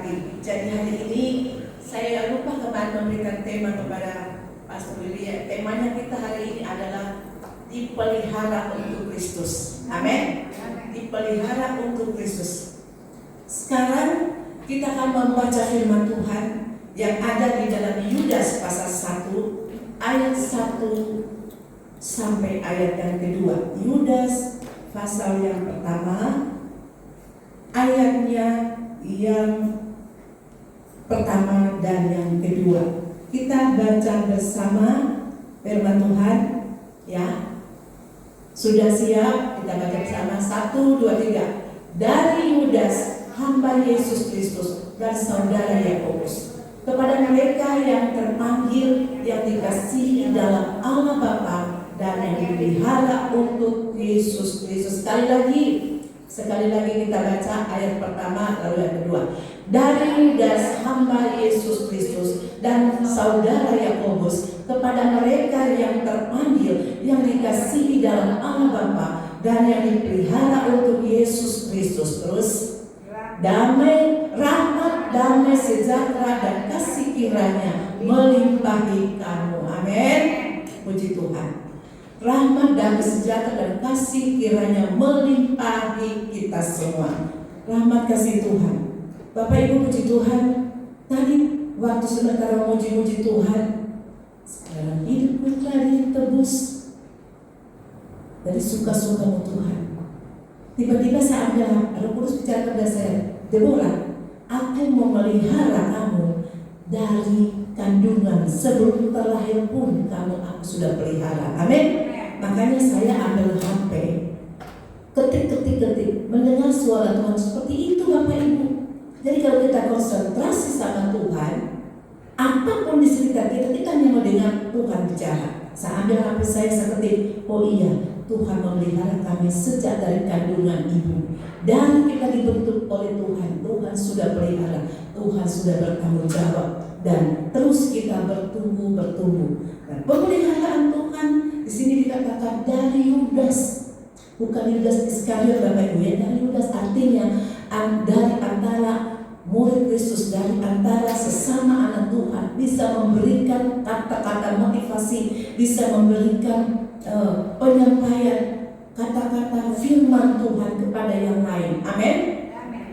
memberkati. Jadi hari ini saya lupa kemarin memberikan tema kepada Pastor Lilia. Temanya kita hari ini adalah dipelihara untuk Kristus. Amin. Dipelihara untuk Kristus. Sekarang kita akan membaca firman Tuhan yang ada di dalam Yudas pasal 1 ayat 1 sampai ayat yang kedua. Yudas pasal yang pertama ayatnya yang pertama dan yang kedua. Kita baca bersama firman Tuhan, ya. Sudah siap? Kita baca bersama 1, 2, 3. Dari Yudas, hamba Yesus Kristus dan saudara Yakobus, kepada mereka yang terpanggil, yang dikasihi dalam Allah Bapa dan yang dipelihara untuk Yesus Kristus. Sekali lagi kita baca ayat pertama lalu yang kedua. Dari Yudas, hamba Yesus Kristus dan saudara Yakobus, kepada mereka yang terpanggil, yang dikasihi dalam Allah Bapa dan yang dipelihara untuk Yesus Kristus. Terus, damai, rahmat, damai, sejahtera dan kasih kiranya melimpahi kamu. Amin. Puji Tuhan. Rahmat, damai, sejahtera dan kasih kiranya melimpahi kita semua. Rahmat kasih Tuhan. Bapak Ibu puji Tuhan. Tadi waktu sementara memuji-muji Tuhan, sekarang hidupku telah ditebus dari suka-sukamu Tuhan. Tiba-tiba saya ambil Roh Kudus bicara kepada saya, Deborah, aku memelihara kamu dari kandungan, sebelum terlahir pun aku sudah pelihara. Amin. Makanya saya ambil HP, ketik, mendengar suara Tuhan seperti itu Bapak Ibu. Jadi kalau kita konsentrasi sama Tuhan, apapun di sekitar kita hanya mendengar Tuhan bicara. Saya ambil HP saya ketik, oh iya, Tuhan memelihara kami sejak dari kandungan ibu. Dan kita dibentuk oleh Tuhan, Tuhan sudah pelihara, Tuhan sudah bertanggung jawab. Dan terus kita bertumbuh. Dan pemeliharaan Tuhan di sini dikatakan dari Yudas, bukan Yudas Iskariot Bapak Ibu ya. Dari Yudas artinya dari antara murid Kristus, dari antara sesama anak Tuhan, bisa memberikan kata-kata motivasi, bisa memberikan penyampaian kata-kata firman Tuhan kepada yang lain. Amin.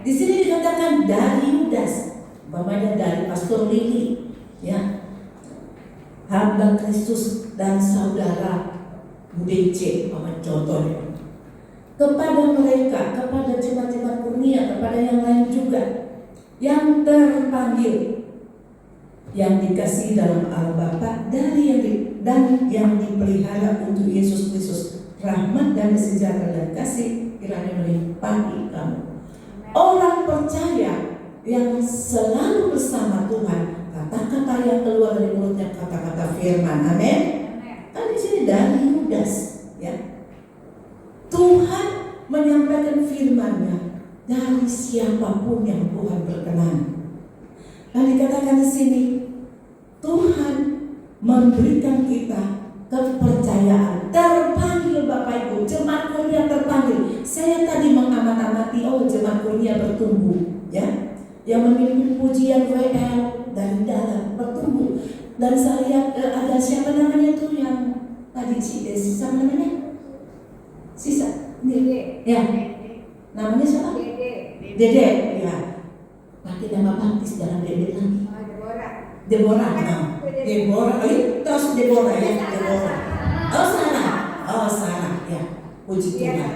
Di sini dikatakan dari Yudas, umpamanya dari Pastor Lili, ya, hamba Kristus dan saudara BC, contohnya, kepada mereka, kepada jemaat-jemaat Kurnia, kepada yang lain juga, yang terpanggil, yang dikasihi dalam Allah Bapa dan yang dipelihara untuk Yesus Kristus, rahmat dan sejahtera dan kasih kiranya melimpahi kamu. Orang percaya yang selalu bersama Tuhan, kata-kata yang keluar dari mulutnya kata-kata firman. Amin. Kan di sini dari Yudas, ya. Tuhan menyampaikan firman-Nya dari siapapun yang Tuhan berkenan. Dan dikatakan di sini, Tuhan memberikan kita kepercayaan, terpanggil Bapak Ibu, jemaat Kurnia terpanggil. Saya tadi mengamati, jemaat Kurnia bertumbuh, ya. Yang memimpin pujian WL dari dalam bertumbuh. Dan saya lihat ada siapa namanya tuh yang tadi siapa namanya? Dede. Ya. Namanya siapa? Dede. Ya. Pakai nama baptis dalam Dede lagi. Deborah. Deborah. Terus Deborah ya. Deborah. Sarah. Ya. Puji Tuhan.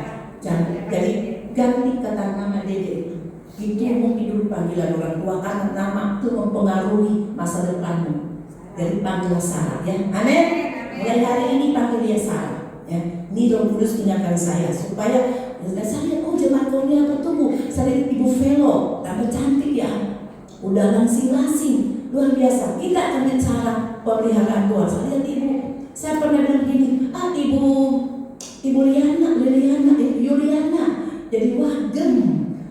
Jadi ganti kata nama Dede itu mungkin dulu panggilan orang tua, karena nama itu mempengaruhi masa depanmu. Jadi panggil Sarah, ya. Amin. Mulai hari ini panggil dia Sarah, ya. Ini Roh Kudus ingatkan saya supaya saya lihat jemaat Kurnia bertumbuh. Saya lihat Ibu Velo tambah cantik ya. Udah langsing luar biasa. Kita akan lihat cara pemeliharaan Tuhan. Saya lihat Ibu. Saya pernah bilang begini, Ibu Yuliana jadi wagem.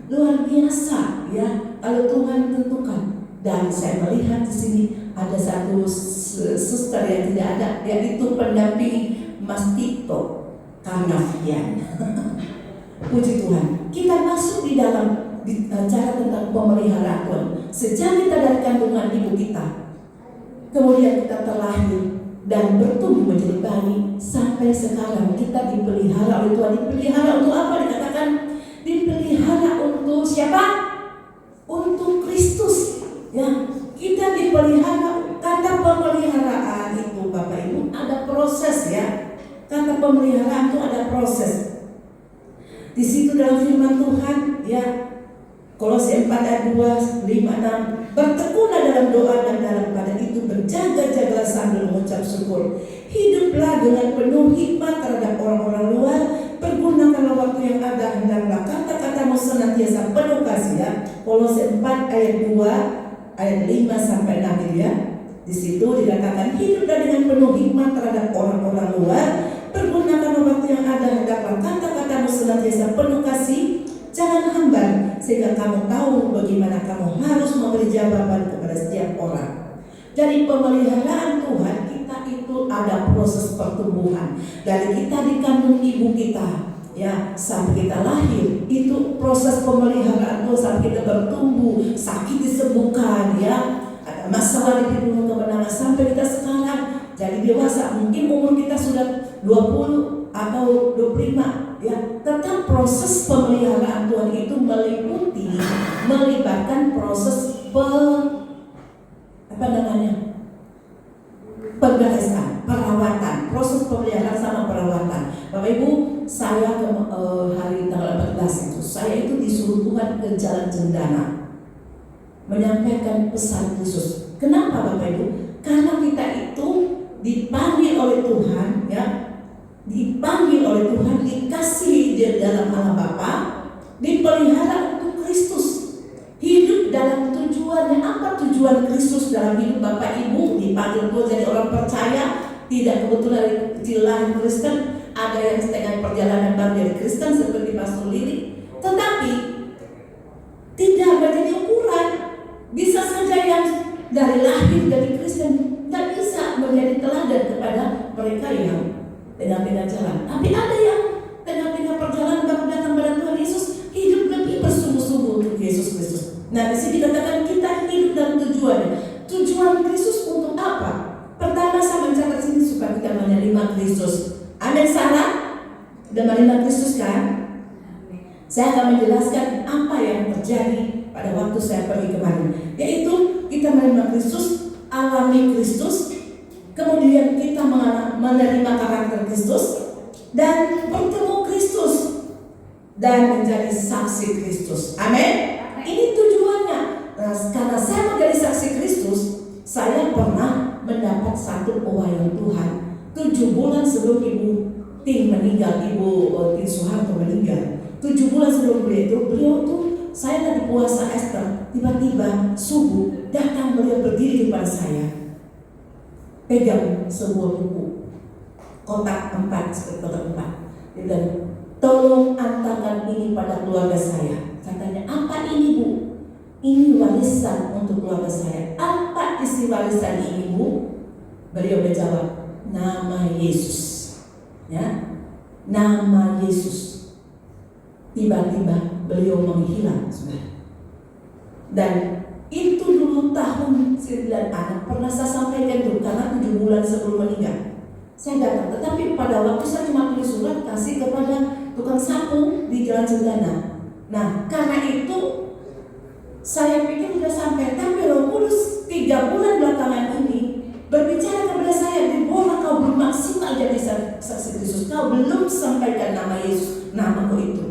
Luar biasa ya, kalau Tuhan tentukan. Dan saya melihat di sini ada satu suster yang tidak ada, yaitu pendamping Mas Tito Karnavian. Puji Tuhan, kita masuk di bicara tentang pemeliharaan Tuhan. Sejak kita dari kandungan ibu kita, kemudian kita terlahir dan bertumbuh menjadi bayi, sampai sekarang kita dipelihara oleh Tuhan. Dipelihara untuk apa? Dikatakan dipelihara untuk siapa? Untuk Kristus. Ya, kita dipelihara. Kata pemeliharaan itu Bapak Ibu ada proses ya. Kata pemeliharaan itu ada proses. Di situ dalam firman Tuhan ya, Kolose 4 ayat 2, 5, 6, bertekunlah dalam doa dan dalam keadaan itu berjaga-jagalah sambil mengucap syukur. Hiduplah dengan penuh hikmat terhadap orang-orang luar. Pergunakanlah waktu yang ada, hendaklah kata-katamu senantiasa penuh kasih ya. Kolose 4 ayat 2 ayat 5 sampai 6 ya. Di situ dikatakan hiduplah dengan penuh hikmat terhadap orang-orang luar. Pergunakanlah waktu yang ada, hendaklah kata-katamu senantiasa penuh kasih. Jangan hambar, sehingga kamu tahu bagaimana kamu harus memberi jawaban kepada setiap orang. Dari pemeliharaan Tuhan, kita itu ada proses pertumbuhan. Dari kita di kandung ibu kita, ya, sampai kita lahir, itu proses pemeliharaan Tuhan sampai kita bertumbuh, sakit disembuhkan, ya, ada masalah diberikan kemenangan sampai kita sekarang jadi dewasa. Mungkin umur kita sudah 20 atau 25. Ya, tetap proses pemeliharaan Tuhan itu melibatkan proses pemberesan, perawatan, proses pemeliharaan sama perawatan. Bapak Ibu, saya hari tanggal 14 itu, saya itu disuruh Tuhan ke Jalan Cendana menyampaikan pesan Yesus. Kenapa Bapak Ibu? Karena kita itu dipanggil oleh Tuhan, ya. Dipanggil oleh Tuhan, dikasih di dalam Allah Bapa, dipelihara untuk Kristus. Hidup dalam tujuannya. Apa tujuan Kristus dalam hidup Bapak Ibu? Dipanggil Tuhan jadi orang percaya. Tidak kebetulan dari kecil lahir Kristen. Ada yang setengah perjalanan baru jadi Kristen seperti Pastor Lili. Tetapi tidak menjadi ukuran. Bisa saja yang dari lahir dari Kristen tidak bisa menjadi teladan kepada mereka yang tengah-tengah jalan. Tapi ada yang tengah-tengah perjalanan baru datang pada Tuhan Yesus, hidup lebih bersungguh-sungguh untuk Yesus Kristus. Nah, di sini dikatakan kita hidup dalam tujuannya. Tujuan Kristus untuk apa? Pertama, saya mencatat sini supaya kita menerima Kristus. Amin, salah? Sudah menerima Kristus kan? Saya akan menjelaskan apa yang terjadi pada waktu saya pergi kemarin. Yaitu kita menerima Kristus, alami Kristus, kemudian kita menerima karakter Kristus dan bertemu Kristus dan menjadi saksi Kristus. Amin. Ini tujuannya. Nah, karena saya menjadi saksi Kristus, saya pernah mendapat satu pewahyuan Tuhan 7 bulan sebelum Ibu Ting meninggal, Ibu Ting Soeharto meninggal. 7 bulan sebelum beliau tuh saya lagi puasa Esther, tiba-tiba subuh datang beliau berdiri di depan saya, pegang sebuah buku kotak 4 seperti kotak 4 dan tolong antarkan ini pada keluarga saya. Katanya, apa ini Bu? Ini warisan untuk keluarga saya. Apa isi warisan ini Bu? Beliau menjawab, nama Yesus. Ya, nama Yesus. Tiba-tiba beliau menghilang, saudara. Dan itu dulu tahun 9 anak pernah saya sampaikan dulu karena 7 bulan sebelum meninggal. Saya datang, tetapi pada waktu saya cuma tulis surat kasih kepada tukang sapu di Jalan Cendana. Nah, karena itu saya pikir sudah sampai, tapi Roh Kudus 3 bulan belakangan ini berbicara kepada saya, Deborah, kau belum maksimal jadi saksi Kristus, kau belum sampaikan nama Yesus, namaku itu.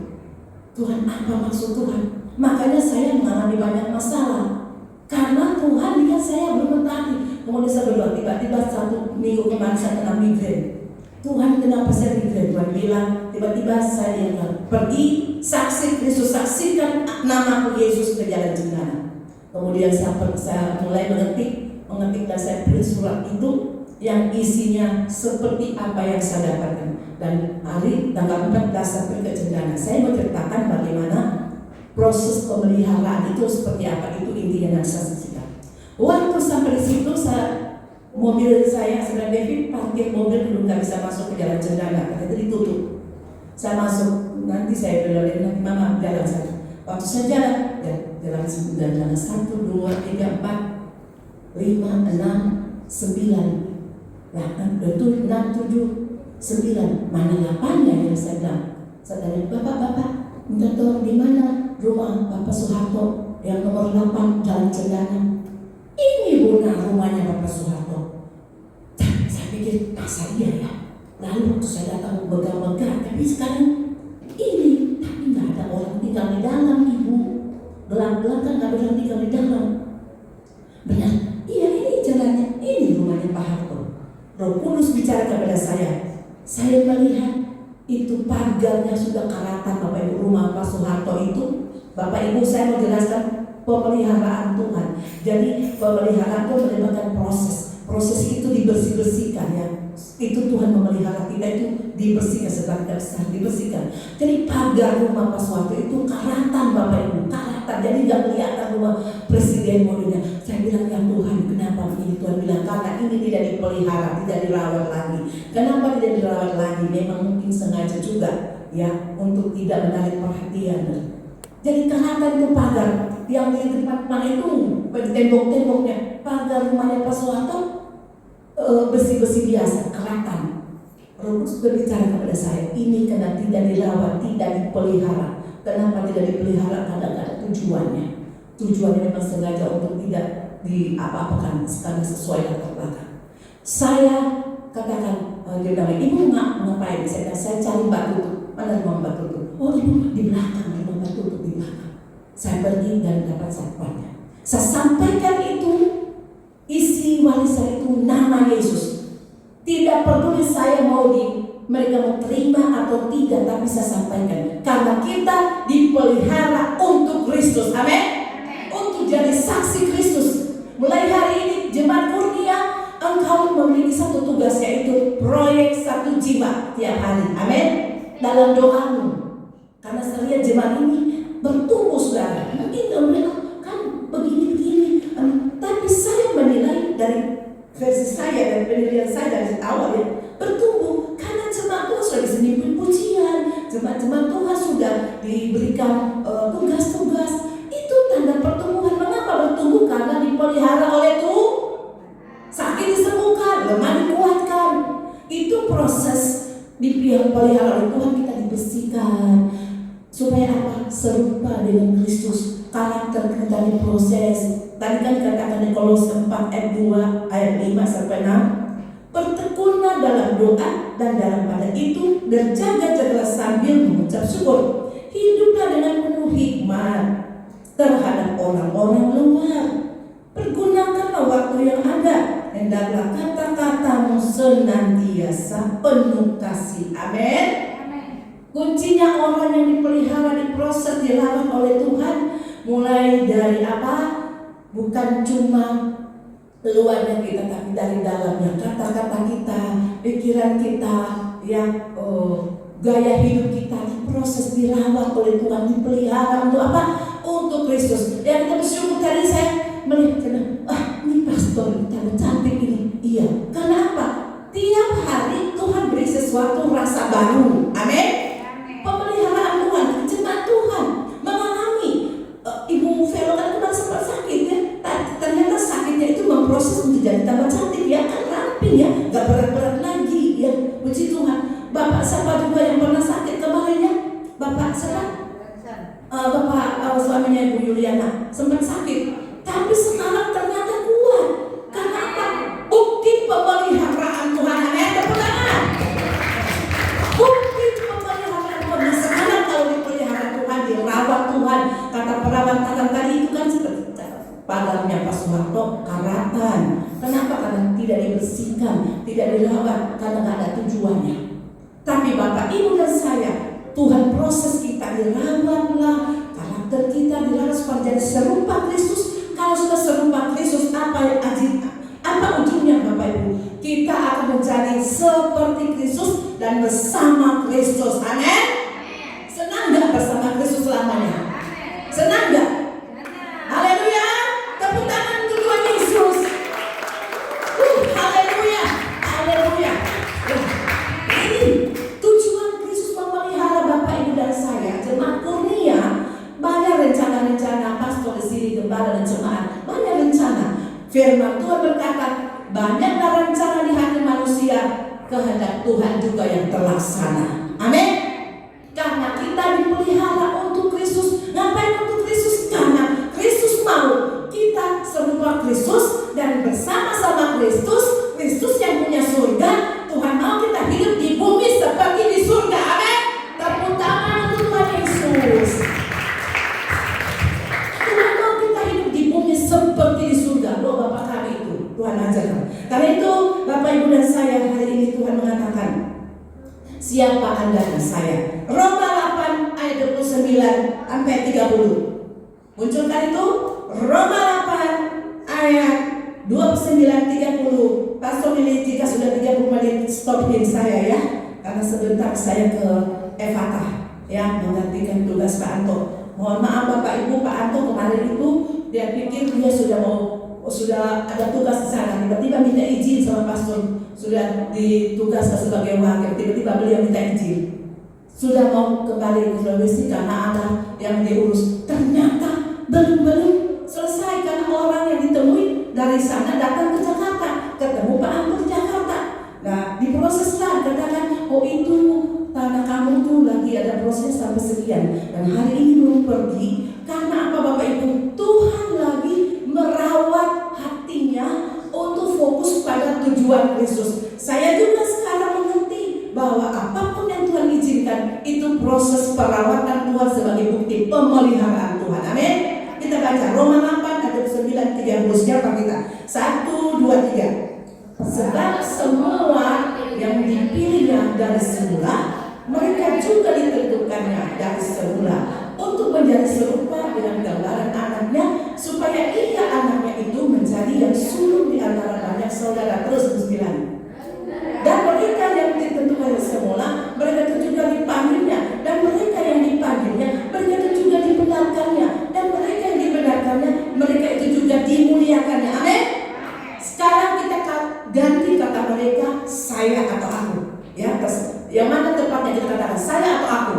Tuhan, apa maksud Tuhan? Makanya saya mengalami banyak masalah karena Tuhan lihat saya belum mentaati. Kemudian saya berdoa, tiba-tiba 1 minggu kemarin saya kena migrain. Tuhan, kenapa saya migrain? Tuhan bilang, tiba-tiba saya ingat, pergi saksi Kristus, saksikan namaku Yesus ke Jalan Cendana. Kemudian saya mulai mengetik dan saya print surat itu yang isinya seperti apa yang saya dapatkan. Dan hari tanggal 14 sampai ke Cendana, saya menceritakan bagaimana proses pemeliharaan itu seperti apa, itu intinya yang saya saksikan. Waktu sampai di situ, mobil saya sedang David parkir mobil dulu, nggak bisa masuk ke Jalan Cendana karena itu ditutup. Saya masuk, nanti saya bilang, nanti Mama jalan saja. Waktu saya jalan, Jalan 9, 1, 2, 3, 4, 5, 6, 9, 8, 7, 9. Mana 8-nya yang saya bilang? Saudara, bapak-bapak minta tolong di mana rumah Bapak Soeharto yang nomor 8 Jalan Cendana. Ini rumahnya Bapak Soeharto. Saya pikir masa iya ya. Lalu waktu saya datang megah-megah, tapi sekarang ini, tapi nggak ada orang tinggal di dalam, Ibu. Gelang-gelang kan nggak ada orang tinggal di dalam. Benar, iya ini jalannya, ini rumahnya Pak Harto. Roh Kudus bicara kepada saya melihat itu pagarnya sudah karatan Bapak Ibu. Rumah Pak Soeharto itu, Bapak Ibu saya mau jelaskan pemeliharaan Tuhan. Jadi pemeliharaan itu melibatkan proses itu dibersihkan ya. Itu Tuhan memelihara kita itu dibersihkan setelah kita besar, dibersihkan. Jadi pagar rumah Pak Soeharto itu karatan Bapak Ibu, karatan. Jadi nggak kelihatan rumah presiden modelnya. Saya bilang ya Tuhan, kenapa begini? Tuhan bilang karena ini tidak dipelihara, tidak dirawat lagi. Kenapa tidak dirawat lagi? Memang mungkin sengaja juga ya untuk tidak menarik perhatian. Jadi karatan itu pagar yang di tempat mana itu tembok-temboknya pagar rumahnya Pak Soeharto. Besi-besi biasa, karatan. Roh Kudus berbicara kepada saya, ini karena tidak dirawat, tidak dipelihara. Kenapa tidak dipelihara? Karena tidak ada tujuannya. Tujuannya memang sengaja untuk tidak diapa-apakan karena sesuai latar belakang. Saya katakan, dia bilang, Ibu ngapain? Saya cari Mbak Tutut. Mana rumah Mbak Tutut? Oh Ibu di belakang, rumah Mbak Tutut di belakang. Saya pergi dan dapat satpamnya. Saya sampaikan itu. Isi warisan itu nama Yesus. Tidak peduli saya mereka mau terima atau tidak, tapi saya sampaikan karena kita dipelihara untuk Kristus. Amin. Untuk jadi saksi Kristus. Mulai hari ini Jemaat Kurnia, engkau memiliki satu tugas, yaitu proyek 1 jiwa tiap hari. Amin. Dalam doamu. Karena saya lihat jemaat ini bertumbuh saudara. Mungkin mereka kan begini-begini. Tapi saya menilai dari versi saya dan penilaian saya dari awal ya, bertumbuh karena jemaat Tuhan sudah disediakan pujian, jemaat-jemaat Tuhan sudah diberikan tugas-tugas. Itu tanda pertumbuhan. Mengapa bertumbuh? Karena dipelihara oleh Tuhan. Sakit disembuhkan, lemah dikuatkan. Itu proses dipelihara oleh Tuhan. Kita dibersihkan supaya apa? Serupa dengan Kristus. Karakter kita diproses. Tadi kan katakan di Kolose 4 ayat 2 ayat 5 sampai 6. Bertekunlah dalam doa dan dalam pada itu berjaga-jagalah sambil mengucap syukur. Hiduplah dengan penuh hikmat terhadap orang-orang luar. Pergunakanlah waktu yang ada. Hendaklah kata-katamu senantiasa penuh kasih. Amin. Kuncinya orang yang dipelihara, diproses, dirawat oleh Tuhan. Mulai dari apa? Bukan cuma luarnya kita, tapi dari dalamnya, kata-kata kita, pikiran kita, gaya hidup kita diproses, dirawat oleh Tuhan, dipelihara untuk apa? Untuk Kristus. Yang kita bersyukur tadi saya melihat, ini pastor kita cantik ini. Iya, karena apa? Tiap hari Tuhan beri sesuatu rasa baru. Amin. Pemeliharaan Tuhan, jemaat Tuhan mengalami. Ibu Velo kan kemarin sempat sakit ya. Ternyata sakitnya itu memproses untuk jadi tambah cantik ya, kan ramping ya, gak berat-berat lagi ya. Puji Tuhan. Bapak siapa juga yang pernah sakit kemarin ya? Bapak siapa? Bapak suaminya Ibu Yuliana sempat sakit, tapi sekarang ternyata kuat. Karena apa? Bukti pemeliharaan Tuhan. Amin. Tepuk tangan. Bukti pemeliharaan Tuhan. Nah, sekarang kalau dipelihara Tuhan, dirawat Tuhan, kata perawat tadi itu kan seperti pagarnya Pak Soeharto karatan. Kenapa? Karena tidak dibersihkan, tidak dirawat, karena tidak ada tujuannya. Tapi Bapak, Ibu dan saya, Tuhan proses kita, dirawatlah karakter kita, dirawat supaya jadi serupa Kristus. Kalau sudah serupa Kristus, apa ujungnya Bapak Ibu? Kita akan menjadi seperti Kristus dan bersama Kristus. Amin. Senang gak bersama Kristus selamanya? Senang gak? Haleluya. Tepuk tangan untuk Tuhan Yesus. Haleluya. Haleluya. Ini tujuan Kristus memelihara Bapak Ibu dan saya. Jemaat Kurnia, banyak rencana-rencana pastor Tuhan juga yang terlaksana. Amin. Karena kita dipelihara untuk Kristus. Ngapain untuk Kristus? Karena Kristus mau kita serupa Kristus dan bersama-sama Kristus. Kristus yang punya surga. Tuhan mau kita hidup di bumi seperti di surga. Amin. Tepuk tangan untuk Tuhan Yesus. Tuhan mau kita hidup di bumi seperti di surga. Loh Bapak kami itu Tuhan ajarkan. Karena itu Bapak Ibu dan saya hari ini Tuhan mengatakan, siapa Anda dan saya? Roma 8 ayat 29 sampai 30. Munculkan itu Roma 8 ayat 29-30. Pastor Lili, jika sudah 30 menit stopin saya ya, karena sebentar saya ke Efatah ya, menggantikan tugas Pak Anto. Mohon maaf Bapak Ibu, Pak Anto kemarin itu dia pikir dia sudah ada tugas di sana, tiba-tiba minta izin sama pastor, sudah ditugaskan sebagai wakil, tiba-tiba beliau minta izin, sudah mau kembali ke Sulawesi karena ada yang diurus. Ternyata belum selesai karena orang yang ditemui dari sana datang ke Jakarta, ketemu Pak Anto di Jakarta. Nah diproseslah, katakan oh itu tanah kamu tuh lagi ada proses sampai sekian, dan hari ini belum pergi. Karena apa Bapak Ibu? Tuhan lagi merawat hatinya untuk fokus pada tujuan Kristus. Saya juga sekarang mengerti bahwa apapun yang Tuhan izinkan itu proses perawatan Tuhan sebagai bukti pemeliharaan Tuhan. Amin. Kita baca Roma 8 ayat 9-30. Siapa kita? 1, 2, 3. Sebab semua yang dipilihnya dari semula, mereka juga ditentukannya dari semula untuk menjadi serupa dengan gambaran anaknya, supaya ia anaknya itu menjadi yang sulung di antara banyak saudara. Terus 9. Dan mereka yang ditentukan semula, mereka itu juga dipanggilnya. Dan mereka yang dipanggilnya, mereka itu juga dibenarkannya. Dan mereka yang dibenarkannya, mereka itu juga dimuliakannya. Amin. Sekarang kita ganti kata mereka, saya atau aku. Ya, yang mana tepatnya kita katakan saya atau aku?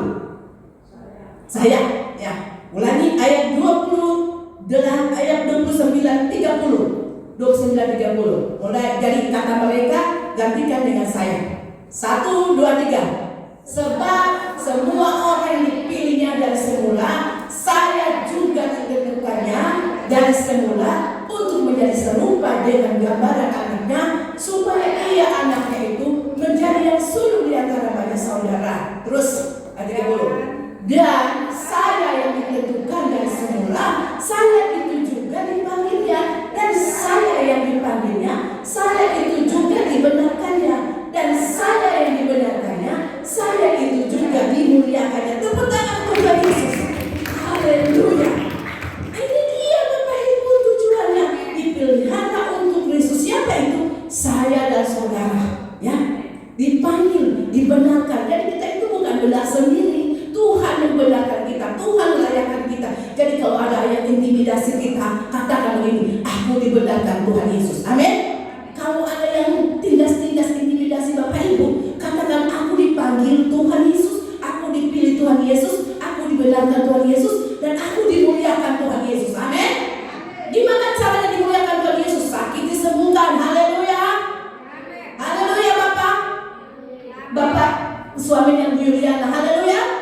Saya. Ya. Ulangi ayat 20 dan ayat 29-30. 29-30. Mulai dari kata mereka gantikan dengan saya. 1, 2, 3. Sebab semua orang yang dipilihnya dari semula, saya juga ditentukannya dari semula untuk menjadi serupa dengan gambaran anaknya, supaya ia anaknya itu menjadi yang sulung di antara banyak saudara. Terus ayat 30. Dan saya yang ditentukan dari semula, saya itu juga dipanggilnya. Dan saya yang dipanggilnya, saya itu juga dibenarkannya. Dan saya yang dibenarkannya, saya itu juga dimuliakannya. Tepuk tangan Tuhan Yesus. Haleluya. Ini dia Bapak Ibu tujuannya, dipelihara untuk Kristus. Siapa itu? Saya dan saudara. Ya, dipanggil, dibenarkan. Jadi kita itu bukan benar sendiri. Tuhan yang membenarkan kita, Tuhan melayakan kita. Jadi kalau ada yang intimidasi kita, katakan begini, aku dibenarkan Tuhan Yesus. Amin. Kalau ada yang tindas-tindas intimidasi Bapak Ibu, katakan aku dipanggil Tuhan Yesus, aku dipilih Tuhan Yesus, aku dibenarkan Tuhan Yesus, dan aku dimuliakan Tuhan Yesus. Amin. Gimana caranya dimuliakan Tuhan Yesus? Sakit disembuhkan. Haleluya. Haleluya Bapak. Bapak suaminya Bu Yuliana. Haleluya.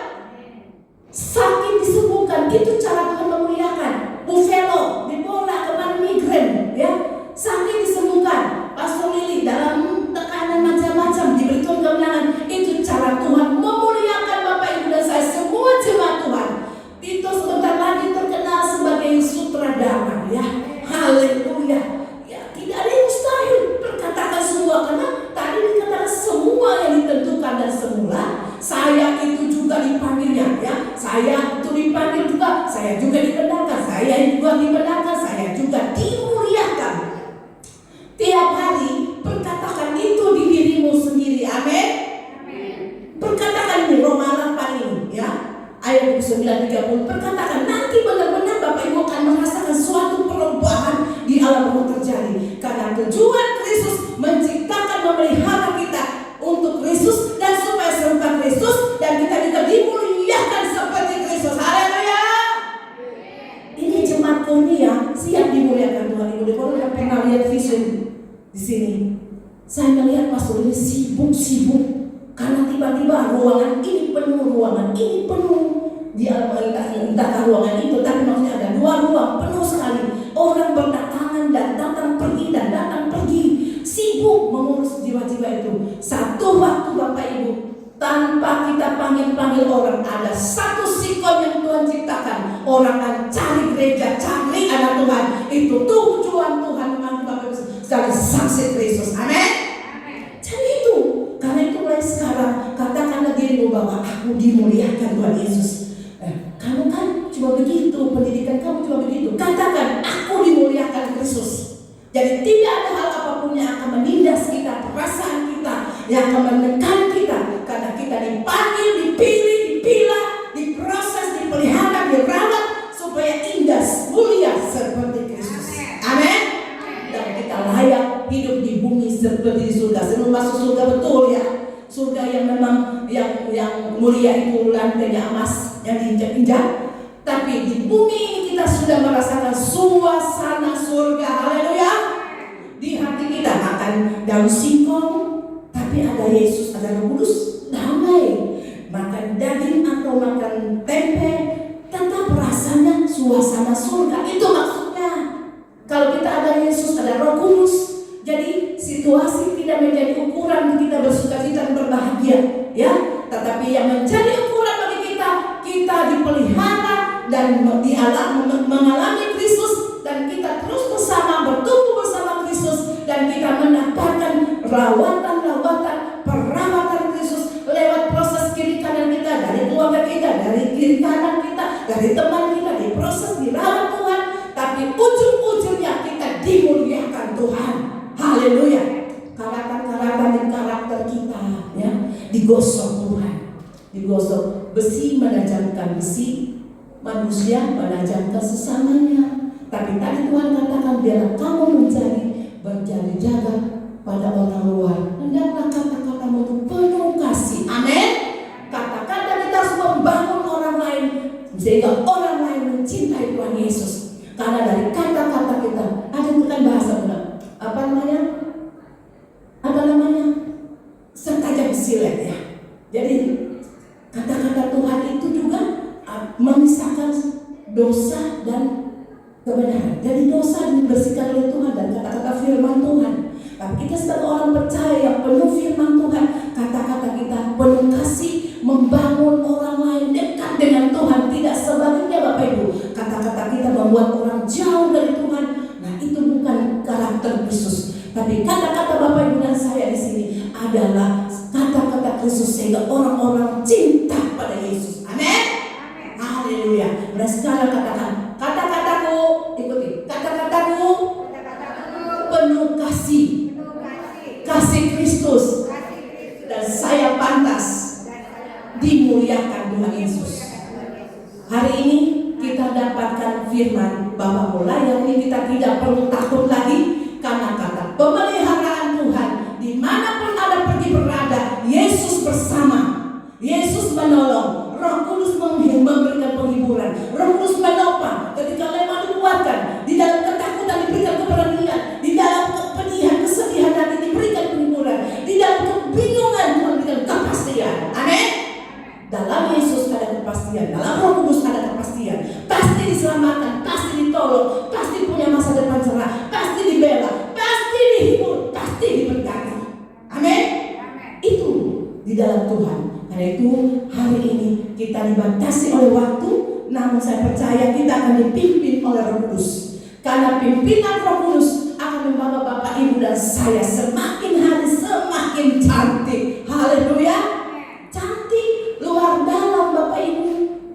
Sakit disembuhkan, itu cara Tuhan memuliakan. Bu Velo, bipolar, kemarin migrain, ya, sakit disembuhkan. Pastor Lili dalam tekanan macam-macam diberi Tuhan kemenangan. Itu cara Tuhan memuliakan Bapak Ibu dan saya semua jemaat Tuhan. Tito sebentar lagi terkenal sebagai sutradara, ya. Haleluya. Ya, tidak ada yang mustahil. Perkatakan semua, karena tadi dikatakan semua yang ditentukan dan semula. Saya itu juga dipanggilnya, ya. Saya itu dipanggil juga, saya juga dibenarkan, saya juga dibenarkan, saya juga dimuliakan. Tiap hari perkatakan itu di dirimu sendiri. Amin. Perkatakan ini Roma 8 ini, ya. Ayat 9-30. Perkatakan nanti benar-benar Bapak Ibu akan merasakan suatu perubahan di alam roh terjadi. Karena tujuan Kristus menciptakan, memelihara kita untuk Kristus dan supaya serupa Kristus, dan kita juga dimuliakan seperti Kristus. Haleluya. Ini jemaat Kurnia siap dimuliakan Tuhan. Ibu Deborah pernah lihat vision di sini. Saya melihat pastor ini sibuk karena tiba-tiba ruangan ini penuh. Di entah ruangan itu, tapi maksudnya ada 2 ruang penuh sekali. Orang berdatangan dan datang pergi, sibuk mengurus jiwa-jiwa itu. Satu waktu Bapak Ibu, tanpa kita panggil orang, ada satu sikon yang Tuhan ciptakan. Orang akan cari gereja, cari anak Tuhan. Itu tujuan Tuhan memanggil Bapak Ibu sebagai saksi Kristus. Amin. Jadi itu, karena itu mulai sekarang katakanlah dirimu bahwa aku dimuliakan Tuhan Yesus. Kamu kan cuma begitu, pendidikan kamu cuma begitu. Katakan, aku dimuliakan Kristus. Jadi tidak ada hal apapun yang akan menindas kita, perasaan kita, yang akan menekan kita. Karena kita dipanggil, dipilih, dipilah, diproses, dipelihara, dirawat supaya indah, mulia seperti Kristus. Amin. Dan kita layak hidup di bumi seperti di surga. Sebelum masuk surga, betul ya. Surga yang memang yang mulia itu lantainya emas yang diinjak-injak. Tapi di bumi ini kita sudah merasakan suasana surga. Haleluya. Di hati kita makan daun singkong, tapi ada Yesus, ada Roh Kudus, damai. Makan daging atau makan tempe, tetap rasanya suasana surga. Itu maksudnya. Kalau kita ada Yesus, ada Roh Kudus, jadi situasi tidak menjadi ukuran kita bersukacita dan berbahagia, ya. Tetapi yang menjadi ukuran bagi kita dipelihara dan mengalami Kristus, dan kita terus bersama, bertumbuh bersama Kristus, dan kita mendapatkan perawatan Kristus lewat proses kiri kanan kita, dari keluarga kita, dari kiri kanan kita, dari teman kita, diproses, dirawat Tuhan. Tapi ujung-ujungnya kita dimuliakan Tuhan. Haleluya. Karakter kita ya digosok Tuhan. Digosok. Besi menajamkan besi, manusia menajamkan sesamanya. Tapi tadi Tuhan katakan, biarlah kamu berjaga pada orang luar. Hendaklah kata-katamu itu penuh kasih. Amin. Kata-kata kita harus membangun orang lain sehingga orang lain mencintai Tuhan Yesus. Karena dari kata-kata kita, ada bukan bahasa benar. Apa namanya? Setajam silet ya. Jadi kata-kata Tuhan itu juga memisahkan dosa dan kebenaran. Jadi dosa dibersihkan oleh Tuhan dan kata-kata firman Tuhan. Tapi kita sebagai orang percaya yang penuh firman Tuhan, kata-kata kita penuh kasih, membangun orang lain dekat dengan Tuhan. Tidak sebaliknya Bapak Ibu, kata-kata kita membuat orang jauh dari Tuhan. Nah, itu bukan karakter Kristus. Tapi kata-kata Bapak Ibu dan saya di sini adalah kata-kata Kristus sehingga orang-orang cinta pada Yesus. Amin. Haleluya. Dan sekarang katakan, kata-kataku, ikuti, kata-kataku penuh kasih Kristus, dan saya pantas dimuliakan Tuhan Yesus. Hari ini kita dapatkan firman bahwa mulai hari ini kita tidak perlu takut lagi, karena kata pemeliharaan Tuhan dimanapun ada pergi berada, Yesus bersama, Yesus menolong, Roh Kudus memberikan penghiburan, Roh Kudus menopang ketika lemah dikuatkan, di dalam ketakutan diberikan keberanian, di dalam kepedihan, kesedihan hati diberikan penghiburan, di dalam kebingungan Tuhan berikan kepastian. Amin. Dalam Yesus ada kepastian, dalam Roh Kudus ada kepastian. Pasti diselamatkan, pasti ditolong, pasti punya masa depan cerah, pasti dibela, pasti dihibur, pasti diberkati. Amin. Itu di dalam Tuhan. Karena itu hari ini kita dibatasi oleh waktu, namun saya percaya kita akan dipimpin oleh Roh Kudus. Karena pimpinan Roh Kudus akan membawa Bapak Ibu dan saya semakin hari semakin cantik. Haleluya. Cantik luar dalam Bapak Ibu,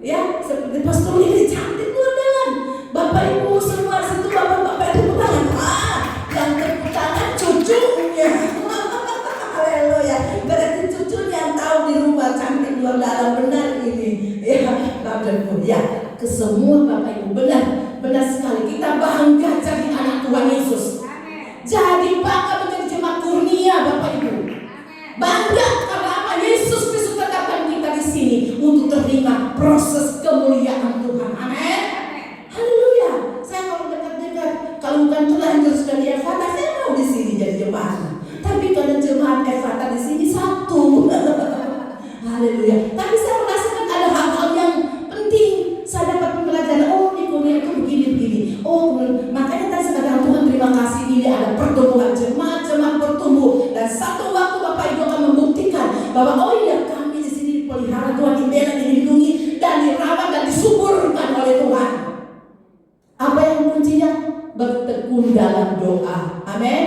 ya, seperti pastor ini cantik luar dalam. Bapak Ibu semua situ, Bapak tepuk tangan. Yang tepuk tangan cucunya. Haleluya. Berarti cucunya yang tahu di rumah cantik luar dalam, benar ini. Ya, Bapak Ibu, ya, ke semua Bapak Ibu, benar sekali. Kita bangga jadi anak Tuhan Yesus. Jadi bangga menjadi jemaat kurnia Bapak Ibu. Bangga karena apa? Yesus Kristus tetapkan kita di sini untuk terima proses kemuliaan Tuhan. Amin. Haleluya. Saya kalau dekat-dekat, kalau bukan terlanjur sudah di Fatah, saya mau di sini jadi jemaat. Tapi karena di sini satu. Haleluya. Tapi saya merasakan ada hal-hal yang penting. Saya dapat pembelajaran, oh di kuliah itu begini-begini. Oh, makanya tadi saya katakan Tuhan terima kasih ini ada pertumbuhan jemaat bertumbuh. Dan satu waktu Bapak Ibu akan membuktikan bahwa oh iya kami di sini dipelihara Tuhan, dibela, dilindungi, dan dirawat dan disuburkan oleh Tuhan. Apa yang kuncinya? Bertekun dalam doa. Amin.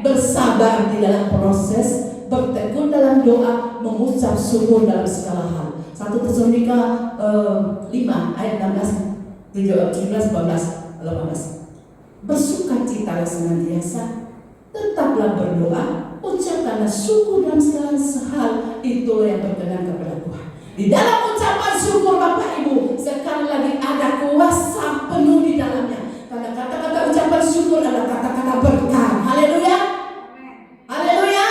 Bersabar di dalam proses, bertekun dalam doa, mengucap syukur dalam segala hal. 1 Tesalonika 5 ayat 16, 17, 18. Bersukacitalah senantiasa, tetaplah berdoa, ucapkanlah syukur dalam segala hal, itulah yang berkenan kepada Tuhan. Di dalam ucapan syukur Bapak Ibu, sekali lagi ada kuasa penuh di dalamnya. Karena kata-kata ucapan syukur adalah kata-kata berkat. Haleluya. Haleluya.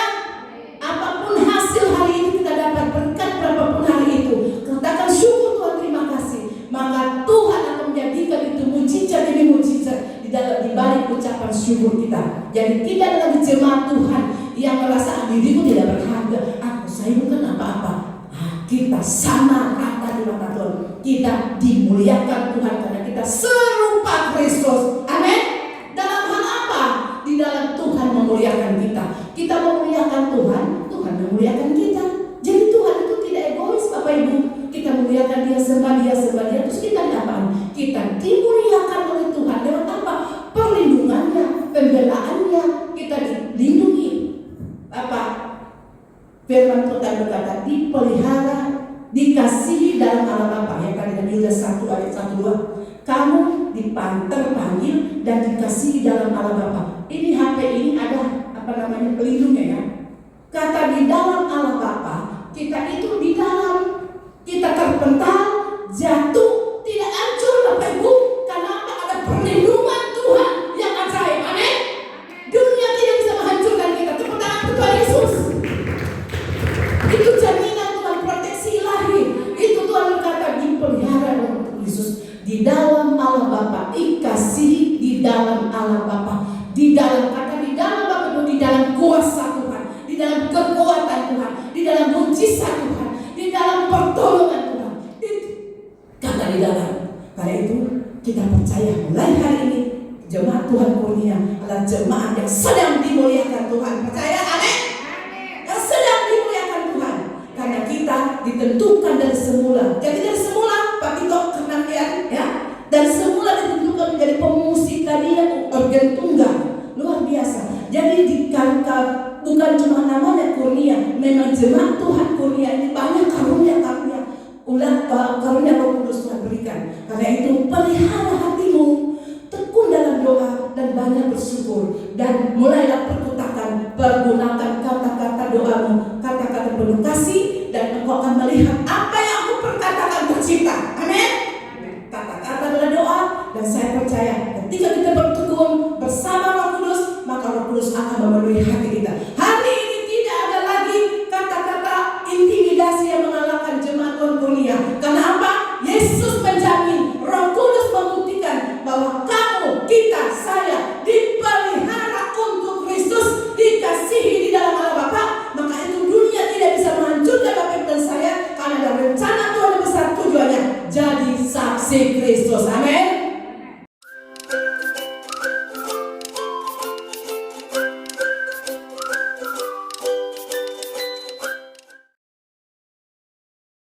Apapun hasil hari ini kita dapat, berkat berapapun hari itu, katakan syukur Tuhan, terima kasih. Maka Tuhan akan menjadikan itu mujizat demi mujizat di balik ucapan syukur kita. Jadi tidak ada lagi jemaat Tuhan yang merasa diriku tidak berharga. Saya bukan apa-apa. Kita sama rata di mata Tuhan. Kita dimuliakan Tuhan karena kita serupa Kristus. Amin. Dalam hal apa? Di dalam Tuhan memuliakan kita. Kita memuliakan Tuhan, Tuhan memuliakan kita. Jadi Tuhan itu tidak egois Bapak Ibu. Kita memuliakan Dia, sembah Dia, terus kita dapat. Kita dimuliakan oleh Tuhan lewat apa? Perlindungannya, pembelaannya. Kita dilindungi. Apa? Firman Tuhan berkata, dipelihara, dikasihi dalam Allah Bapa. Yang tadi dari Yudas 1 ayat 1-2. Kamu terpanggil dan dikasihi dalam Allah Bapa. Ini HP ini ada pelindungnya ya. Kata di dalam Allah Bapa, kita itu di dalam, kita terpental, jatuh, tidak hancur Bapak Ibu. Karena apa? Ada perlindungan Tuhan yang ajaib. Amin. Dunia tidak bisa menghancurkan kita. Tepuk tangan untuk Tuhan Yesus. Itu jaminan Tuhan, proteksi ilahi. Itu Tuhan berkata dipelihara oleh Yesus di dalam Allah Bapa, dikasihi di dalam Allah Bapa, di dalam kata di dalam Bapa itu di dalam kuasa Tuhan, di dalam kekuatan Tuhan, di dalam mujizat Tuhan, di dalam pertolongan Tuhan. Kata di dalam. Karena itu kita percaya mulai hari ini jemaat Tuhan Kurnia adalah jemaat yang sedang dimuliakan Tuhan. Percaya? Amin. Yang sedang dimuliakan Tuhan. Karena kita ditentukan dari semula. Jadi dari semula Pak Tito kenal ya. Dan semula ditentukan menjadi pemusik tadi yang organ tunggal. Luar biasa. Jadi bukan cuma namanya Kurnia, memang jemaat Tuhan Kurnia ini banyak karunia-karunia. Karunia Roh Kudus Tuhan berikan. Karena itu pelihara hatimu, tekun dalam doa dan banyak bersyukur, dan mulailah perkutakan, pergunakan kata-kata doamu, kata-kata penuh kasih, dan engkau akan melihat apa yang aku perkatakan tercipta. Amin. Kata-kata adalah doa, dan saya percaya ketika kita bertekun bersama Roh Kudus, maka Roh Kudus akan memenuhi hati